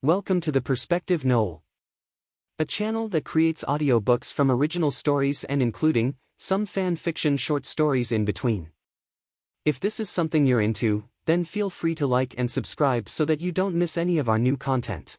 Welcome to the Perspective Knoll, a channel that creates audiobooks from original stories and including some fan fiction short stories in between. If this is something you're into, then feel free to like and subscribe so that you don't miss any of our new content.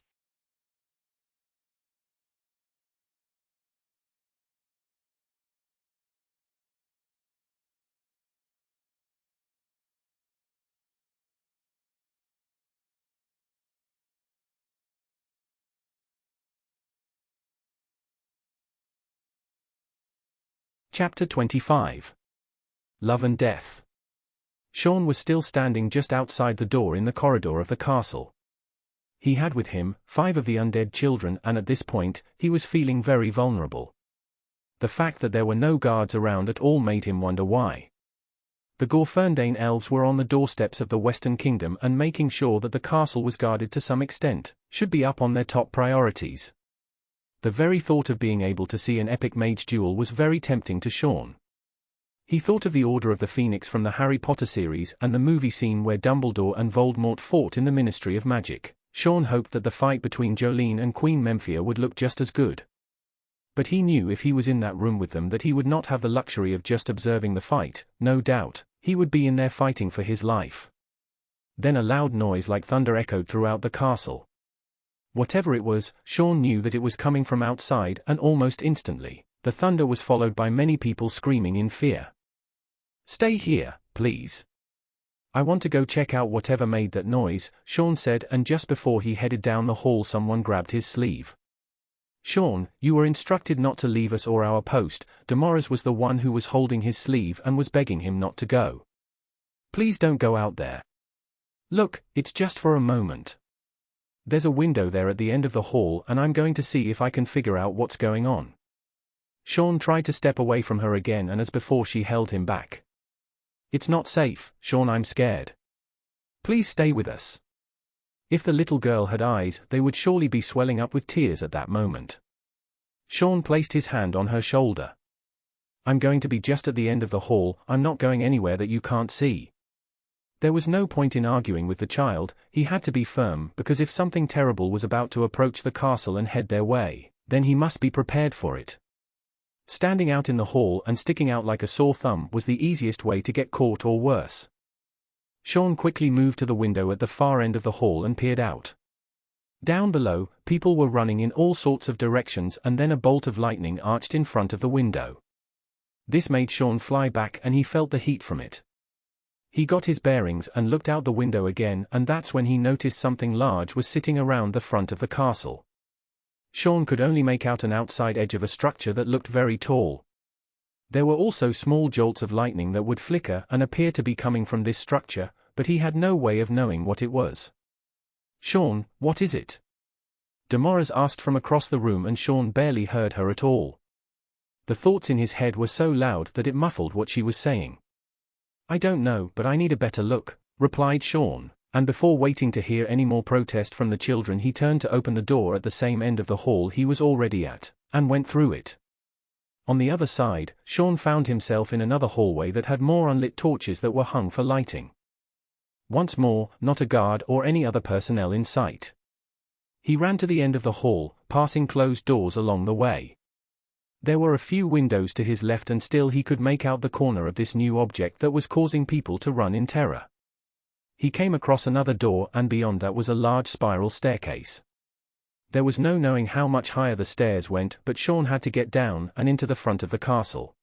Chapter 25. Love and Death. Shawn was still standing just outside the door in the corridor of the castle. He had with him 5 of the undead children, and at this point, he was feeling very vulnerable. The fact that there were no guards around at all made him wonder why. The Gorferndain elves were on the doorsteps of the Western Kingdom, and making sure that the castle was guarded to some extent should be up on their top priorities. The very thought of being able to see an epic mage duel was very tempting to Shawn. He thought of the Order of the Phoenix from the Harry Potter series and the movie scene where Dumbledore and Voldemort fought in the Ministry of Magic. Shawn hoped that the fight between Jolene and Queen Memphia would look just as good. But he knew if he was in that room with them that he would not have the luxury of just observing the fight. No doubt, he would be in there fighting for his life. Then a loud noise like thunder echoed throughout the castle. Whatever it was, Shawn knew that it was coming from outside, and almost instantly, the thunder was followed by many people screaming in fear. "Stay here, please. I want to go check out whatever made that noise," Shawn said, and just before he headed down the hall someone grabbed his sleeve. "Shawn, you were instructed not to leave us or our post." Demorez was the one who was holding his sleeve and was begging him not to go. "Please don't go out there. Look, it's just for a moment. There's a window there at the end of the hall, and I'm going to see if I can figure out what's going on." Shawn tried to step away from her again, and as before she held him back. "It's not safe, Shawn, I'm scared. Please stay with us." If the little girl had eyes, they would surely be swelling up with tears at that moment. Shawn placed his hand on her shoulder. "I'm going to be just at the end of the hall, I'm not going anywhere that you can't see." There was no point in arguing with the child. He had to be firm, because if something terrible was about to approach the castle and head their way, then he must be prepared for it. Standing out in the hall and sticking out like a sore thumb was the easiest way to get caught or worse. Shawn quickly moved to the window at the far end of the hall and peered out. Down below, people were running in all sorts of directions, and then a bolt of lightning arched in front of the window. This made Shawn fly back, and he felt the heat from it. He got his bearings and looked out the window again, and that's when he noticed something large was sitting around the front of the castle. Shawn could only make out an outside edge of a structure that looked very tall. There were also small jolts of lightning that would flicker and appear to be coming from this structure, but he had no way of knowing what it was. "Shawn, what is it?" Demorez asked from across the room, and Shawn barely heard her at all. The thoughts in his head were so loud that it muffled what she was saying. "I don't know, but I need a better look," replied Shawn, and before waiting to hear any more protest from the children, he turned to open the door at the same end of the hall he was already at, and went through it. On the other side, Shawn found himself in another hallway that had more unlit torches that were hung for lighting. Once more, not a guard or any other personnel in sight. He ran to the end of the hall, passing closed doors along the way. There were a few windows to his left, and still he could make out the corner of this new object that was causing people to run in terror. He came across another door, and beyond that was a large spiral staircase. There was no knowing how much higher the stairs went, but Shawn had to get down and into the front of the castle.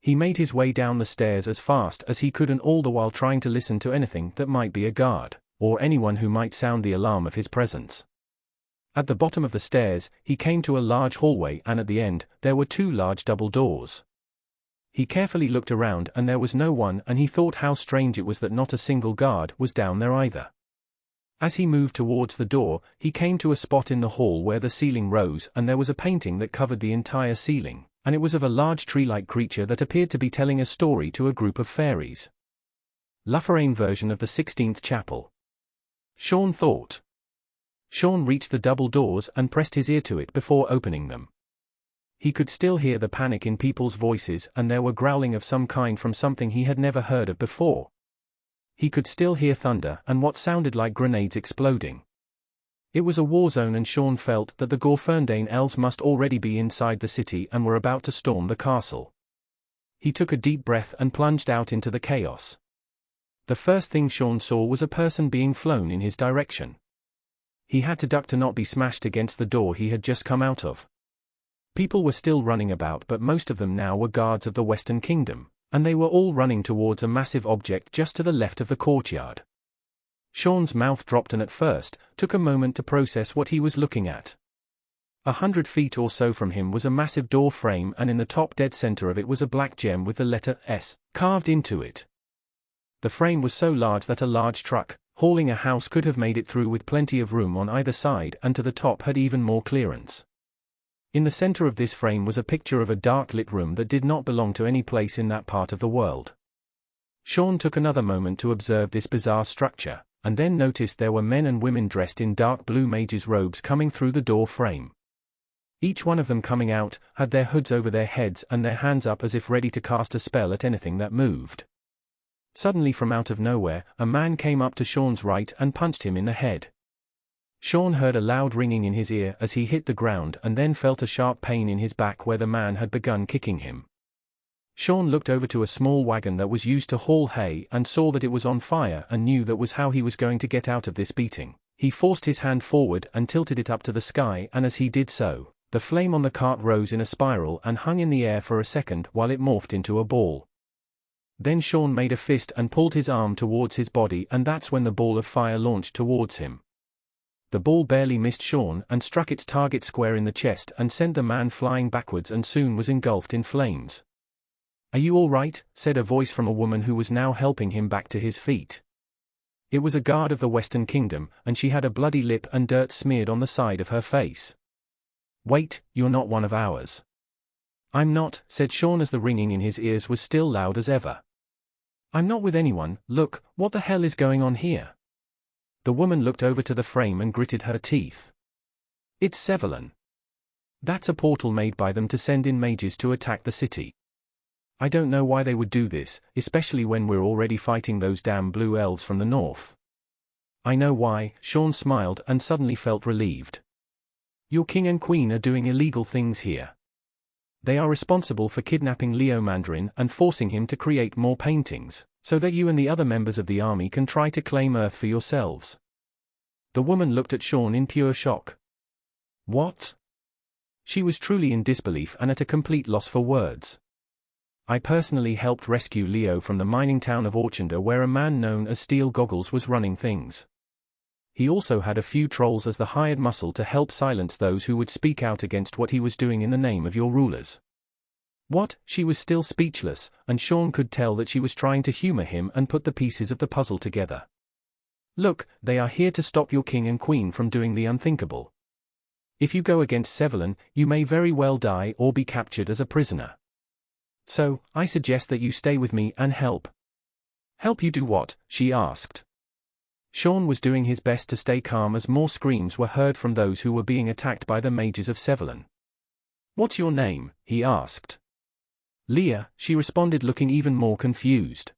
He made his way down the stairs as fast as he could, and all the while trying to listen to anything that might be a guard, or anyone who might sound the alarm of his presence. At the bottom of the stairs, he came to a large hallway, and at the end, there were 2 large double doors. He carefully looked around, and there was no one, and he thought how strange it was that not a single guard was down there either. As he moved towards the door, he came to a spot in the hall where the ceiling rose, and there was a painting that covered the entire ceiling, and it was of a large tree-like creature that appeared to be telling a story to a group of fairies. Lufforain version of the 16th chapel. Shawn thought. Shawn reached the double doors and pressed his ear to it before opening them. He could still hear the panic in people's voices, and there were growling of some kind from something he had never heard of before. He could still hear thunder and what sounded like grenades exploding. It was a war zone and Shawn felt that the Gorferndain elves must already be inside the city and were about to storm the castle. He took a deep breath and plunged out into the chaos. The first thing Shawn saw was a person being flown in his direction. He had to duck to not be smashed against the door he had just come out of. People were still running about, but most of them now were guards of the Western Kingdom, and they were all running towards a massive object just to the left of the courtyard. Shawn's mouth dropped and at first, took a moment to process what he was looking at. 100 feet or so from him was a massive door frame, and in the top dead center of it was a black gem with the letter S carved into it. The frame was so large that a large truck, hauling a house, could have made it through with plenty of room on either side, and to the top had even more clearance. In the center of this frame was a picture of a dark-lit room that did not belong to any place in that part of the world. Shawn took another moment to observe this bizarre structure, and then noticed there were men and women dressed in dark blue mages' robes coming through the door frame. Each one of them coming out had their hoods over their heads and their hands up as if ready to cast a spell at anything that moved. Suddenly, from out of nowhere, a man came up to Shawn's right and punched him in the head. Shawn heard a loud ringing in his ear as he hit the ground and then felt a sharp pain in his back where the man had begun kicking him. Shawn looked over to a small wagon that was used to haul hay and saw that it was on fire and knew that was how he was going to get out of this beating. He forced his hand forward and tilted it up to the sky, and as he did so, the flame on the cart rose in a spiral and hung in the air for a second while it morphed into a ball. Then Shawn made a fist and pulled his arm towards his body, and that's when the ball of fire launched towards him. The ball barely missed Shawn and struck its target square in the chest and sent the man flying backwards and soon was engulfed in flames. "Are you all right?" said a voice from a woman who was now helping him back to his feet. It was a guard of the Western Kingdom, and she had a bloody lip and dirt smeared on the side of her face. "Wait, you're not one of ours." "I'm not," said Shawn as the ringing in his ears was still loud as ever. "I'm not with anyone. Look, what the hell is going on here?" The woman looked over to the frame and gritted her teeth. "It's Sevalin. That's a portal made by them to send in mages to attack the city. I don't know why they would do this, especially when we're already fighting those damn blue elves from the north." "I know why," Shawn smiled and suddenly felt relieved. "Your king and queen are doing illegal things here. They are responsible for kidnapping Leo Mandarin and forcing him to create more paintings, so that you and the other members of the army can try to claim Earth for yourselves." The woman looked at Shawn in pure shock. "What?" She was truly in disbelief and at a complete loss for words. "I personally helped rescue Leo from the mining town of Orchanda where a man known as Steel Goggles was running things. He also had a few trolls as the hired muscle to help silence those who would speak out against what he was doing in the name of your rulers." What? She was still speechless, and Shawn could tell that she was trying to humor him and put the pieces of the puzzle together. "Look, they are here to stop your king and queen from doing the unthinkable. If you go against Sevalin, you may very well die or be captured as a prisoner. So, I suggest that you stay with me and help." "Help you do what?" she asked. Shawn was doing his best to stay calm as more screams were heard from those who were being attacked by the mages of Sevalin. "What's your name?" he asked. "Leah," she responded, looking even more confused.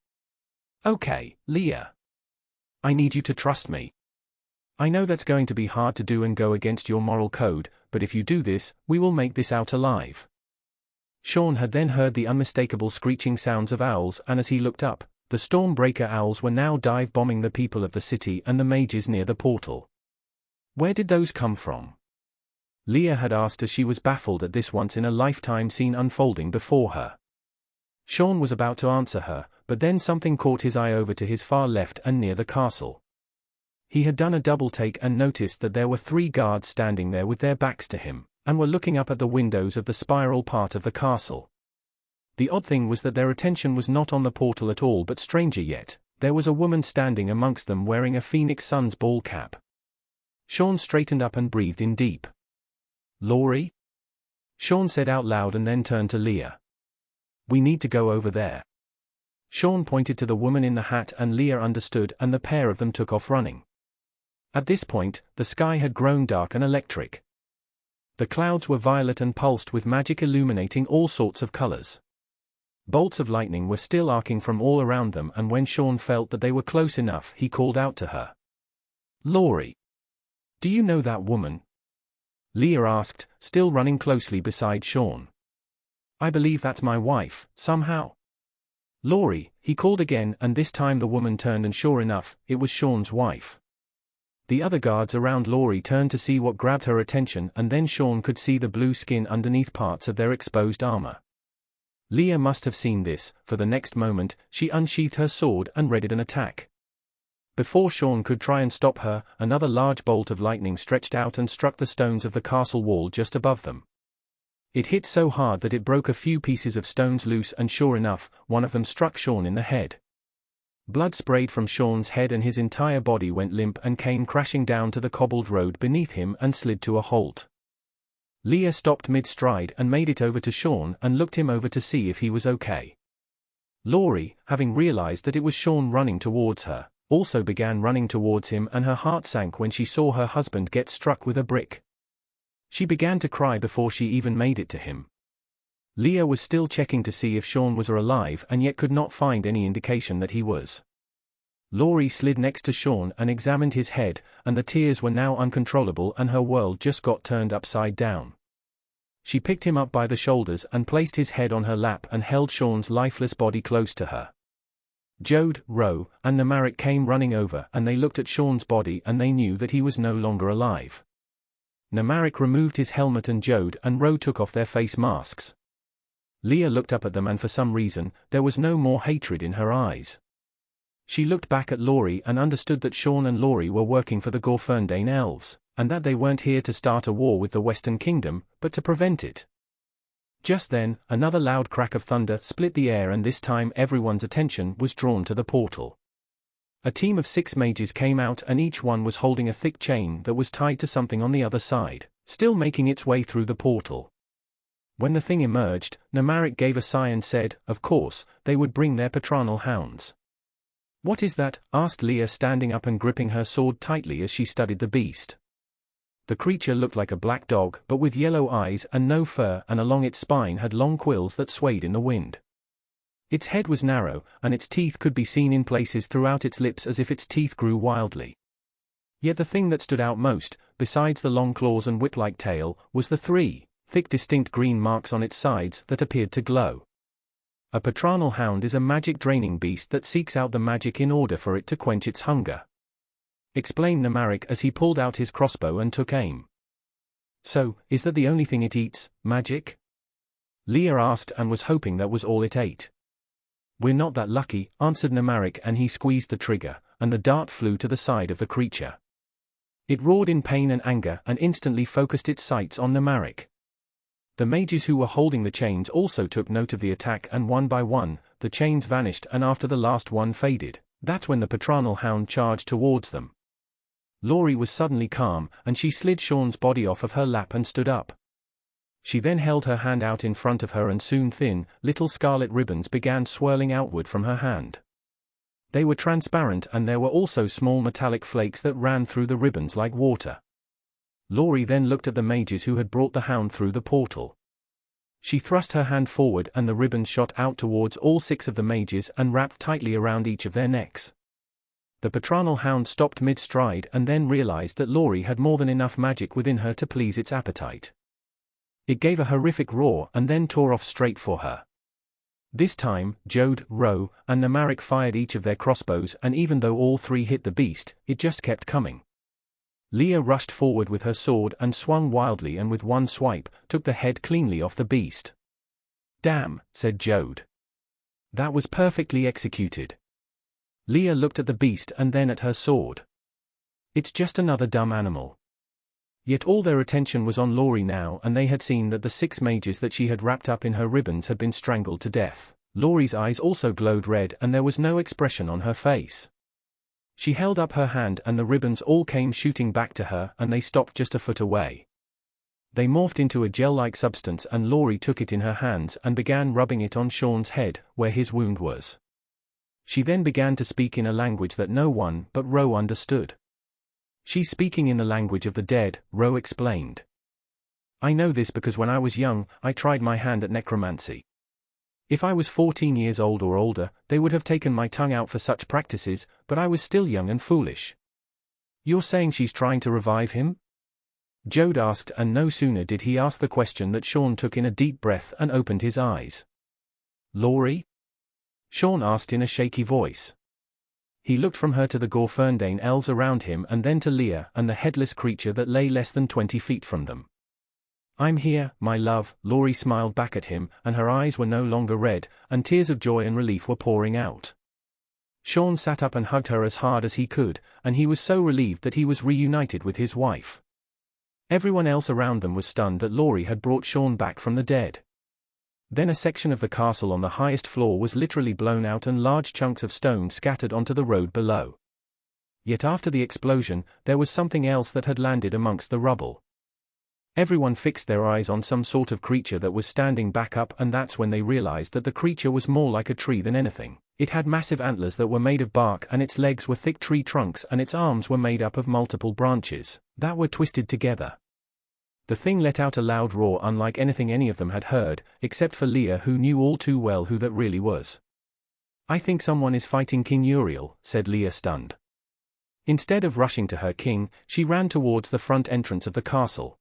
"Okay, Leah. I need you to trust me. I know that's going to be hard to do and go against your moral code, but if you do this, we will make this out alive." Shawn had then heard the unmistakable screeching sounds of owls, and as he looked up, the Stormbreaker owls were now dive-bombing the people of the city and the mages near the portal. Where did those come from? Leah had asked as she was baffled at this once-in-a-lifetime scene unfolding before her. Shawn was about to answer her, but then something caught his eye over to his far left and near the castle. He had done a double take and noticed that there were 3 guards standing there with their backs to him, and were looking up at the windows of the spiral part of the castle. The odd thing was that their attention was not on the portal at all, but stranger yet, there was a woman standing amongst them wearing a Phoenix Sun's ball cap. Shawn straightened up and breathed in deep. "Laurie?" Shawn said out loud and then turned to Leah. "We need to go over there." Shawn pointed to the woman in the hat and Leah understood, and the pair of them took off running. At this point, the sky had grown dark and electric. The clouds were violet and pulsed with magic illuminating all sorts of colors. Bolts of lightning were still arcing from all around them, and when Shawn felt that they were close enough, he called out to her. "Laurie!" Do you know that woman? Leah asked, still running closely beside Shawn. I believe that's my wife, somehow. Laurie, he called again, and this time the woman turned and sure enough, it was Shawn's wife. The other guards around Laurie turned to see what grabbed her attention, and then Shawn could see the blue skin underneath parts of their exposed armor. Leah must have seen this, for the next moment, she unsheathed her sword and readied an attack. Before Shawn could try and stop her, another large bolt of lightning stretched out and struck the stones of the castle wall just above them. It hit so hard that it broke a few pieces of stones loose, and sure enough, one of them struck Shawn in the head. Blood sprayed from Shawn's head and his entire body went limp and came crashing down to the cobbled road beneath him and slid to a halt. Leah stopped mid-stride and made it over to Shawn and looked him over to see if he was okay. Laurie, having realized that it was Shawn running towards her, also began running towards him, and her heart sank when she saw her husband get struck with a brick. She began to cry before she even made it to him. Leah was still checking to see if Shawn was alive and yet could not find any indication that he was. Laurie slid next to Shawn and examined his head, and the tears were now uncontrollable and her world just got turned upside down. She picked him up by the shoulders and placed his head on her lap and held Shawn's lifeless body close to her. Jode, Ro, and Namaric came running over, and they looked at Shawn's body and they knew that he was no longer alive. Namaric removed his helmet and Jode and Ro took off their face masks. Leah looked up at them and for some reason, there was no more hatred in her eyes. She looked back at Laurie and understood that Shawn and Laurie were working for the Gorferndain elves, and that they weren't here to start a war with the Western Kingdom, but to prevent it. Just then, another loud crack of thunder split the air, and this time everyone's attention was drawn to the portal. A team of 6 mages came out, and each one was holding a thick chain that was tied to something on the other side, still making its way through the portal. When the thing emerged, Namaric gave a sigh and said, of course, they would bring their patronal hounds. What is that? Asked Leah, standing up and gripping her sword tightly as she studied the beast. The creature looked like a black dog, but with yellow eyes and no fur, and along its spine had long quills that swayed in the wind. Its head was narrow, and its teeth could be seen in places throughout its lips as if its teeth grew wildly. Yet the thing that stood out most, besides the long claws and whip-like tail, was the 3 thick distinct green marks on its sides that appeared to glow. A patronal hound is a magic-draining beast that seeks out the magic in order for it to quench its hunger, explained Namaric as he pulled out his crossbow and took aim. So, is that the only thing it eats, magic? Leah asked, and was hoping that was all it ate. We're not that lucky, answered Namaric, and he squeezed the trigger, and the dart flew to the side of the creature. It roared in pain and anger and instantly focused its sights on Namaric. The mages who were holding the chains also took note of the attack, and one by one, the chains vanished, and after the last one faded, that's when the patronal hound charged towards them. Laurie was suddenly calm, and she slid Shawn's body off of her lap and stood up. She then held her hand out in front of her, and soon thin, little scarlet ribbons began swirling outward from her hand. They were transparent, and there were also small metallic flakes that ran through the ribbons like water. Laurie then looked at the mages who had brought the hound through the portal. She thrust her hand forward, and the ribbons shot out towards all 6 of the mages and wrapped tightly around each of their necks. The patronal hound stopped mid-stride and then realized that Laurie had more than enough magic within her to please its appetite. It gave a horrific roar and then tore off straight for her. This time, Jode, Ro, and Namaric fired each of their crossbows, and even though all 3 hit the beast, it just kept coming. Leah rushed forward with her sword and swung wildly, and with one swipe, took the head cleanly off the beast. Damn, said Jode. That was perfectly executed. Leah looked at the beast and then at her sword. It's just another dumb animal. Yet all their attention was on Laurie now, and they had seen that the 6 mages that she had wrapped up in her ribbons had been strangled to death. Laurie's eyes also glowed red, and there was no expression on her face. She held up her hand, and the ribbons all came shooting back to her, and they stopped just a foot away. They morphed into a gel-like substance, and Laurie took it in her hands and began rubbing it on Shawn's head, where his wound was. She then began to speak in a language that no one but Ro understood. She's speaking in the language of the dead, Ro explained. I know this because when I was young, I tried my hand at necromancy. If I was 14 years old or older, they would have taken my tongue out for such practices, but I was still young and foolish. You're saying she's trying to revive him? Jode asked, and no sooner did he ask the question that Shawn took in a deep breath and opened his eyes. Laurie? Shawn asked in a shaky voice. He looked from her to the Gorferndain elves around him and then to Leah and the headless creature that lay less than 20 feet from them. I'm here, my love, Laurie smiled back at him, and her eyes were no longer red, and tears of joy and relief were pouring out. Shawn sat up and hugged her as hard as he could, and he was so relieved that he was reunited with his wife. Everyone else around them was stunned that Laurie had brought Shawn back from the dead. Then a section of the castle on the highest floor was literally blown out and large chunks of stone scattered onto the road below. Yet after the explosion, there was something else that had landed amongst the rubble. Everyone fixed their eyes on some sort of creature that was standing back up, and that's when they realized that the creature was more like a tree than anything. It had massive antlers that were made of bark, and its legs were thick tree trunks, and its arms were made up of multiple branches that were twisted together. The thing let out a loud roar unlike anything any of them had heard, except for Leah, who knew all too well who that really was. I think someone is fighting King Uriel, said Leah, stunned. Instead of rushing to her king, she ran towards the front entrance of the castle.